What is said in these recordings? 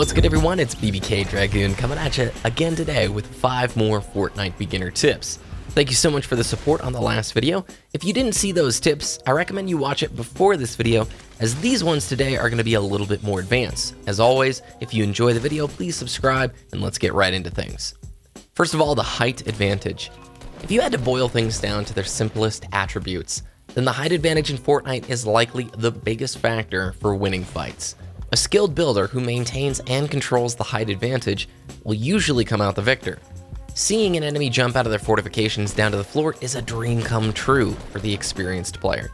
What's good, everyone? It's BBKDRAGOON coming at you again today with 5 more Fortnite beginner tips. Thank you so much for the support on the last video. If you didn't see those tips, I recommend you watch it before this video, as these ones today are going to be a little bit more advanced. As always, if you enjoy the video, please subscribe and let's get right into things. First of all, the height advantage. If you had to boil things down to their simplest attributes, then the height advantage in Fortnite is likely the biggest factor for winning fights. A skilled builder who maintains and controls the height advantage will usually come out the victor. Seeing an enemy jump out of their fortifications down to the floor is a dream come true for the experienced player.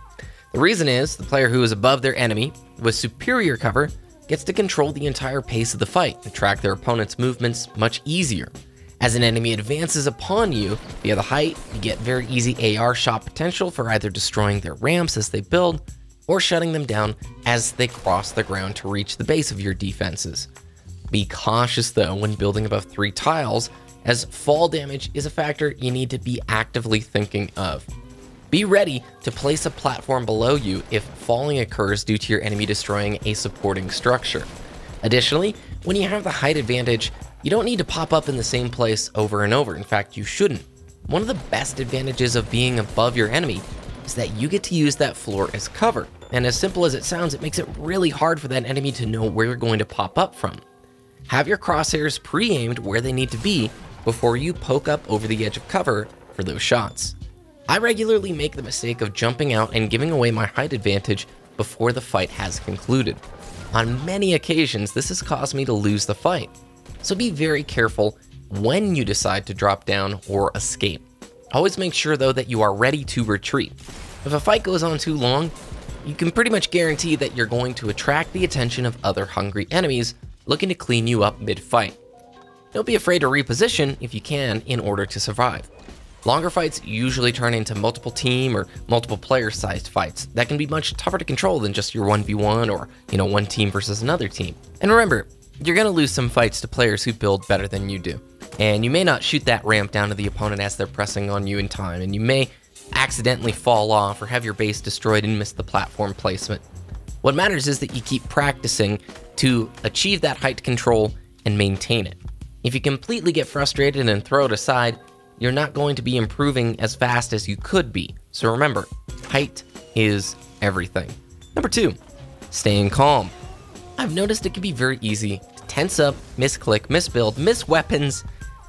The reason is, the player who is above their enemy with superior cover gets to control the entire pace of the fight and track their opponent's movements much easier. As an enemy advances upon you via the height, you get very easy AR shot potential for either destroying their ramps as they build, or shutting them down as they cross the ground to reach the base of your defenses. Be cautious though when building above 3 tiles, as fall damage is a factor you need to be actively thinking of. Be ready to place a platform below you if falling occurs due to your enemy destroying a supporting structure. Additionally, when you have the height advantage, you don't need to pop up in the same place over and over. In fact, you shouldn't. One of the best advantages of being above your enemy is that you get to use that floor as cover. And as simple as it sounds, it makes it really hard for that enemy to know where you're going to pop up from. Have your crosshairs pre-aimed where they need to be before you poke up over the edge of cover for those shots. I regularly make the mistake of jumping out and giving away my height advantage before the fight has concluded. On many occasions, this has caused me to lose the fight. So be very careful when you decide to drop down or escape. Always make sure though that you are ready to retreat. If a fight goes on too long, you can pretty much guarantee that you're going to attract the attention of other hungry enemies looking to clean you up mid-fight. Don't be afraid to reposition if you can in order to survive. Longer fights usually turn into multiple team or multiple player sized fights that can be much tougher to control than just your 1v1 or, one team versus another team. And remember, you're going to lose some fights to players who build better than you do. And you may not shoot that ramp down to the opponent as they're pressing on you in time, and you may accidentally fall off or have your base destroyed and miss the platform placement. What matters is that you keep practicing to achieve that height control and maintain it. If you completely get frustrated and throw it aside, you're not going to be improving as fast as you could be. So remember, height is everything. Number 2, staying calm. I've noticed it can be very easy to tense up, misclick, misbuild, miss weapons,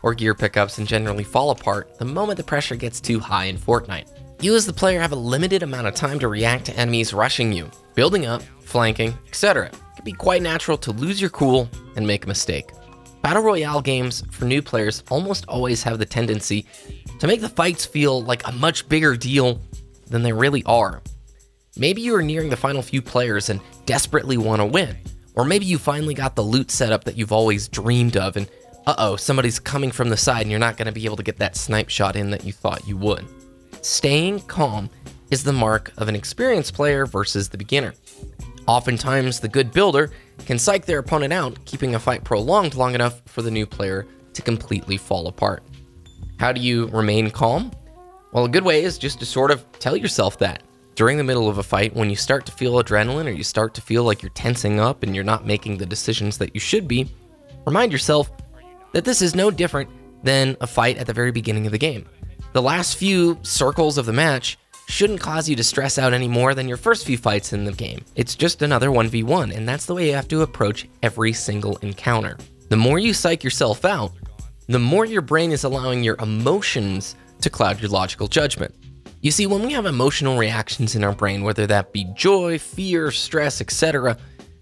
or gear pickups and generally fall apart the moment the pressure gets too high in Fortnite. You as the player have a limited amount of time to react to enemies rushing you, building up, flanking, etc. It can be quite natural to lose your cool and make a mistake. Battle Royale games for new players almost always have the tendency to make the fights feel like a much bigger deal than they really are. Maybe you are nearing the final few players and desperately want to win, or maybe you finally got the loot setup that you've always dreamed of and somebody's coming from the side and you're not going to be able to get that snipe shot in that you thought you would. Staying calm is the mark of an experienced player versus the beginner. Oftentimes, the good builder can psych their opponent out, keeping a fight prolonged long enough for the new player to completely fall apart. How do you remain calm? Well, a good way is just to sort of tell yourself that. During the middle of a fight, when you start to feel adrenaline or you start to feel like you're tensing up and you're not making the decisions that you should be, remind yourself that this is no different than a fight at the very beginning of the game. The last few circles of the match shouldn't cause you to stress out any more than your first few fights in the game. It's just another 1v1, and that's the way you have to approach every single encounter. The more you psych yourself out, the more your brain is allowing your emotions to cloud your logical judgment. You see, when we have emotional reactions in our brain, whether that be joy, fear, stress, etc.,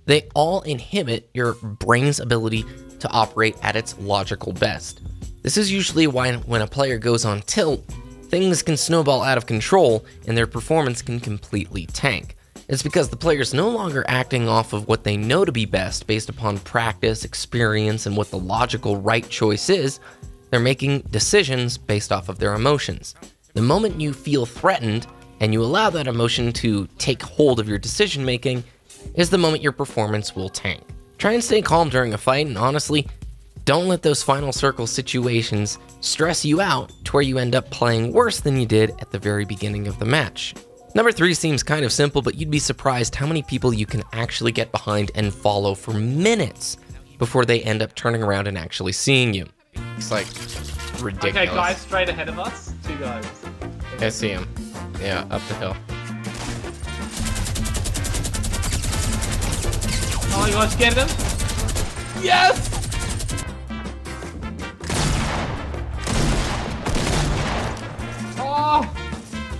they all inhibit your brain's ability to operate at its logical best. This is usually why when a player goes on tilt, things can snowball out of control and their performance can completely tank. It's because the player's no longer acting off of what they know to be best based upon practice, experience, and what the logical right choice is. They're making decisions based off of their emotions. The moment you feel threatened and you allow that emotion to take hold of your decision making is the moment your performance will tank. Try and stay calm during a fight, and honestly, don't let those final circle situations stress you out to where you end up playing worse than you did at the very beginning of the match. Number 3 seems kind of simple, but you'd be surprised how many people you can actually get behind and follow for minutes before they end up turning around and actually seeing you. It's like ridiculous. Okay, guys straight ahead of us. 2 guys. I see him. Yeah, up the hill. Oh, you want to get him? Yes! Oh!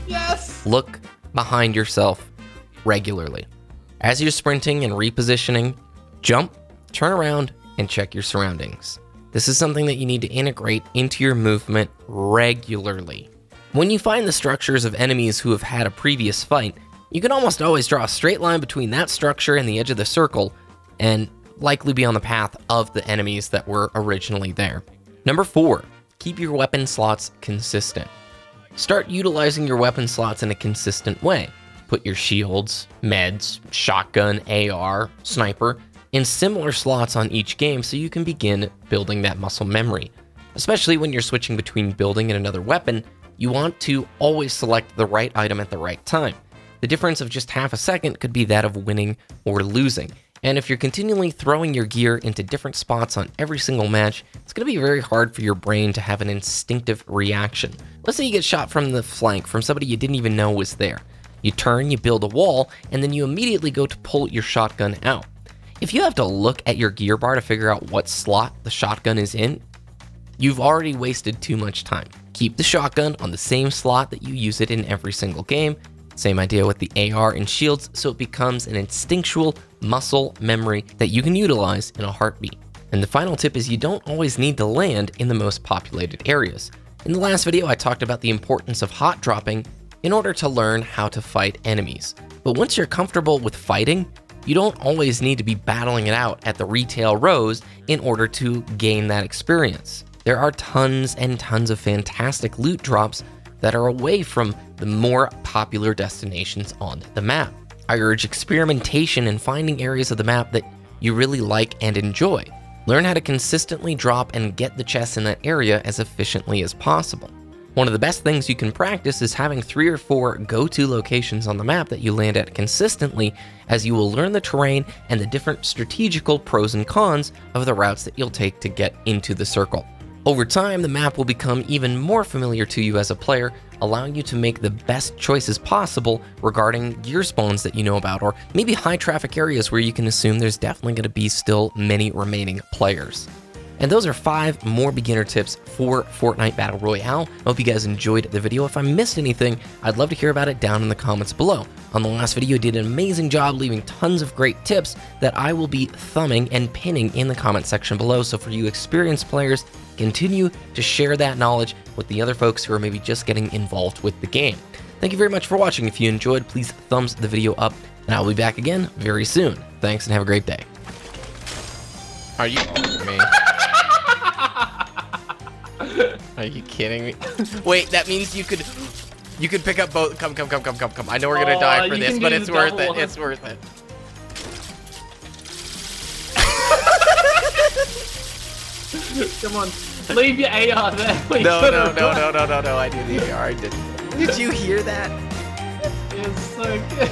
Yes! Look behind yourself regularly. As you're sprinting and repositioning, jump, turn around, and check your surroundings. This is something that you need to integrate into your movement regularly. When you find the structures of enemies who have had a previous fight, you can almost always draw a straight line between that structure and the edge of the circle, and likely be on the path of the enemies that were originally there. Number 4, keep your weapon slots consistent. Start utilizing your weapon slots in a consistent way. Put your shields, meds, shotgun, AR, sniper in similar slots on each game so you can begin building that muscle memory. Especially when you're switching between building and another weapon, you want to always select the right item at the right time. The difference of just half a second could be that of winning or losing. And if you're continually throwing your gear into different spots on every single match, it's going to be very hard for your brain to have an instinctive reaction. Let's say you get shot from the flank from somebody you didn't even know was there. You turn, you build a wall, and then you immediately go to pull your shotgun out. If you have to look at your gear bar to figure out what slot the shotgun is in, you've already wasted too much time. Keep the shotgun on the same slot that you use it in every single game. Same idea with the AR and shields, so it becomes an instinctual muscle memory that you can utilize in a heartbeat. And the final tip is you don't always need to land in the most populated areas. In the last video, I talked about the importance of hot dropping in order to learn how to fight enemies. But once you're comfortable with fighting, you don't always need to be battling it out at the retail rows in order to gain that experience. There are tons and tons of fantastic loot drops that are away from the more popular destinations on the map. I urge experimentation and finding areas of the map that you really like and enjoy. Learn how to consistently drop and get the chests in that area as efficiently as possible. One of the best things you can practice is having 3 or 4 go-to locations on the map that you land at consistently, as you will learn the terrain and the different strategical pros and cons of the routes that you'll take to get into the circle. Over time, the map will become even more familiar to you as a player, allowing you to make the best choices possible regarding gear spawns that you know about, or maybe high traffic areas where you can assume there's definitely going to be still many remaining players. And those are 5 more beginner tips for Fortnite Battle Royale. I hope you guys enjoyed the video. If I missed anything, I'd love to hear about it down in the comments below. On the last video, you did an amazing job leaving tons of great tips that I will be thumbing and pinning in the comment section below. So for you experienced players, continue to share that knowledge with the other folks who are maybe just getting involved with the game. Thank you very much for watching. If you enjoyed, please thumbs the video up, and I'll be back again very soon. Thanks and have a great day. Are you me? Are you kidding me? Wait, that means you could pick up both. Come. I know we're gonna die for this, but it's worth it. It's worth it. Come on, leave your AR there. No. I do the AR. I didn't. Did you hear that? It's so good.